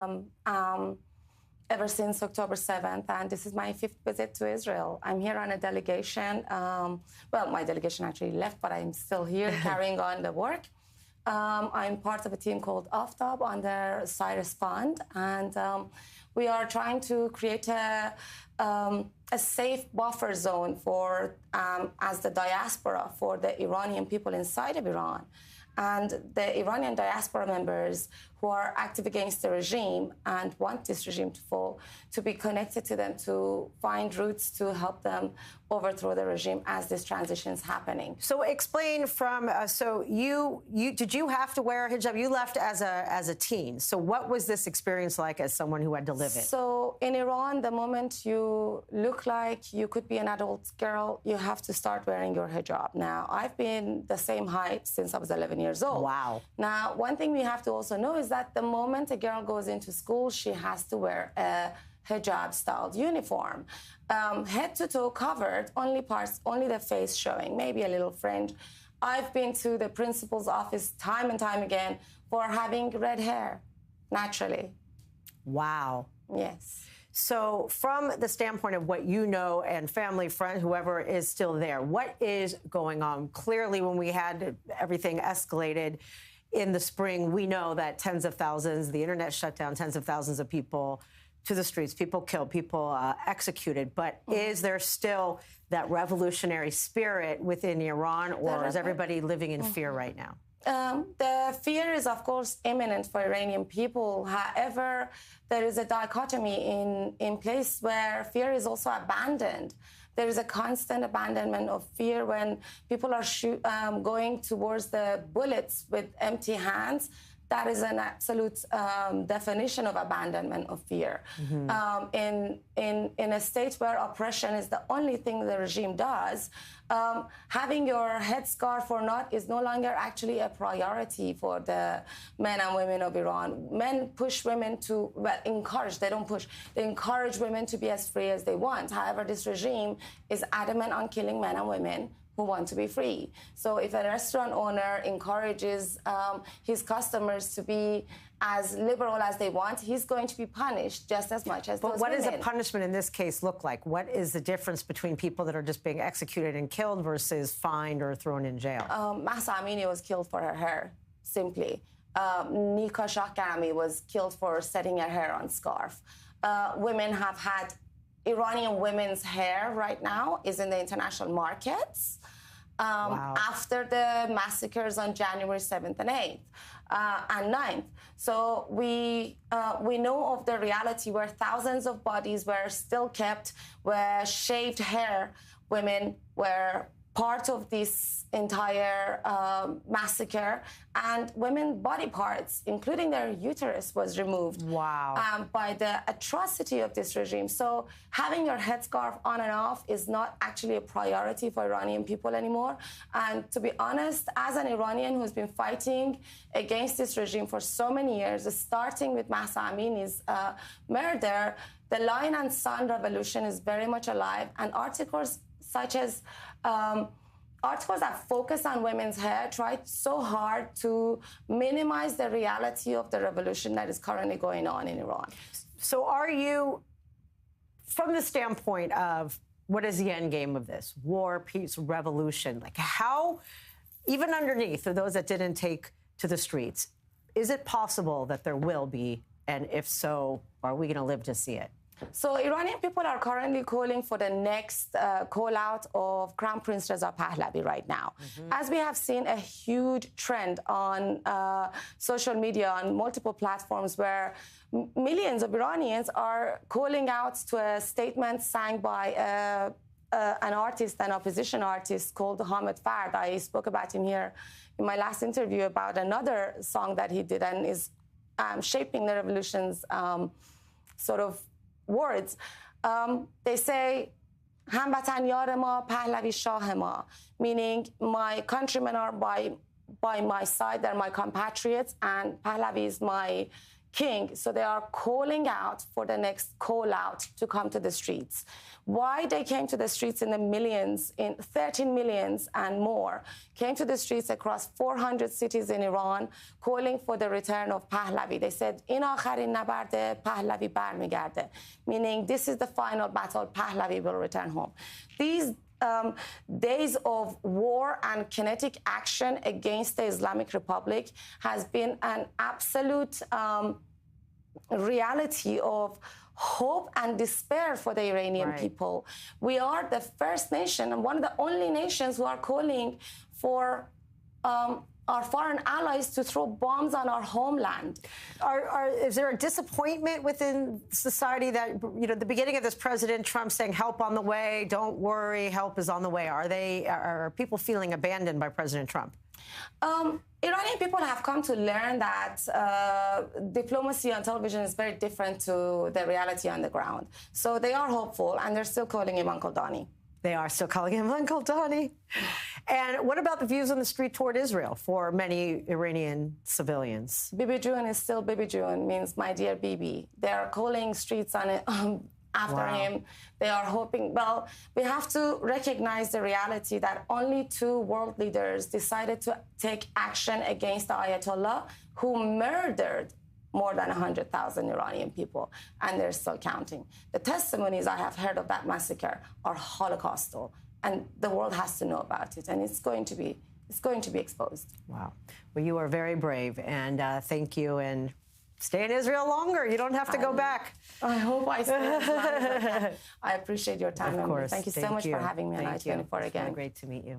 um, ever since October 7th, and this is my fifth visit to Israel. I'm here on a delegation. Well, my delegation actually left, but I'm still here carrying on the work. I'm part of a team called Aftab under Cyrus Fund, and we are trying to create a safe buffer zone for, as the diaspora for the Iranian people inside of Iran. And the Iranian diaspora members who are active against the regime and want this regime to fall, to be connected to them, to find routes to help them overthrow the regime as this transition is happening. So explain from, so you did you have to wear a hijab? You left as a teen. So what was this experience like as someone who had to live it? So in Iran, the moment you look like you could be an adult girl, you have to start wearing your hijab. Now, I've been the same height since I was 11 years old. Wow. Now, one thing we have to also know is that the moment a girl goes into school, she has to wear a hijab-styled uniform. Head to toe covered, only parts, only the face showing, maybe a little fringe. I've been to the principal's office time and time again for having red hair, naturally. Wow. Yes. So from the standpoint of what you know and family, friend, whoever is still there, what is going on? Clearly, when we had everything escalated in the spring, we know that tens of thousands, the internet shut down, tens of thousands of people to the streets, people killed, people executed. But is there still that revolutionary spirit within Iran, or is everybody living in fear right now? The fear is, of course, imminent for Iranian people. However, there is a dichotomy in place where fear is also abandoned. There is a constant abandonment of fear when people are going towards the bullets with empty hands. That is an absolute definition of abandonment of fear. In a state where oppression is the only thing the regime does, having your headscarf or not is no longer actually a priority for the men and women of Iran. Men push women to, well, encourage, they don't push, they encourage women to be as free as they want. However, this regime is adamant on killing men and women who want to be free. So if a restaurant owner encourages his customers to be as liberal as they want, he's going to be punished just as much as those women. But what does a punishment in this case look like? What is the difference between people that are just being executed and killed versus fined or thrown in jail? Mahsa Amini was killed for her hair, simply. Nika Shahkarami was killed for setting her hair on scarf. Women have had Iranian women's hair right now is in the international markets after the massacres on January 7th and 8th and 9th. So we know of the reality where thousands of bodies were still kept, where shaved hair women were part of this entire massacre, and women's body parts, including their uterus, was removed. Wow. By the atrocity of this regime. So having your headscarf on and off is not actually a priority for Iranian people anymore. And to be honest, as an Iranian who's been fighting against this regime for so many years, starting with Mahsa Amini's murder, the Lion and Sun revolution is very much alive, and articles such as articles that focus on women's hair tried so hard to minimize the reality of the revolution that is currently going on in Iran. So are you, from the standpoint of what is the end game of this? War, peace, revolution. Like how, even underneath, for those that didn't take to the streets, is it possible that there will be, and if so, are we going to live to see it? So Iranian people are currently calling for the next call out of Crown Prince Reza Pahlavi right now. As we have seen a huge trend on social media, on multiple platforms, where millions of Iranians are calling out to a statement sang by an artist, an opposition artist called Hamid Fard. I spoke about him here in my last interview about another song that he did and is shaping the revolution's sort of words. They say, Hamvatan yar ma, Pahlavi shah ma, meaning my countrymen are by my side, they're my compatriots, and Pahlavi is my king. So they are calling out for the next call out to come to the streets. Why they came to the streets in the millions, in 13 millions and more, came to the streets across 400 cities in Iran, calling for the return of Pahlavi. They said, "In akharin nabarde Pahlavi barmigarde," meaning this is the final battle. Pahlavi will return home. These days of war and kinetic action against the Islamic Republic has been an absolute reality of hope and despair for the Iranian people. We are the first nation and one of the only nations who are calling for our foreign allies to throw bombs on our homeland. Is there a disappointment within society that, you know, the beginning of this, President Trump saying help on the way, don't worry, help is on the way? Are people feeling abandoned by President Trump? Iranian people have come to learn that diplomacy on television is very different to the reality on the ground. So they are hopeful, and they're still calling him Uncle Donnie. They are still calling him Uncle Donnie. And what about the views on the street toward Israel for many Iranian civilians? Bibi June is still Bibi June, means my dear Bibi. They are calling streets on it. After him. They are hoping, well, we have to recognize the reality that only 2 world leaders decided to take action against the Ayatollah, who murdered more than 100,000 Iranian people, and they're still counting. The testimonies I have heard of that massacre are Holocaustal, and the world has to know about it, and it's going to be exposed. Wow. Well, you are very brave, and thank you, and stay in Israel longer. You don't have to go back. I hope I stay as long as I can. I appreciate your time. Of course. Thank you so much for having me on I-24 again. It's great to meet you.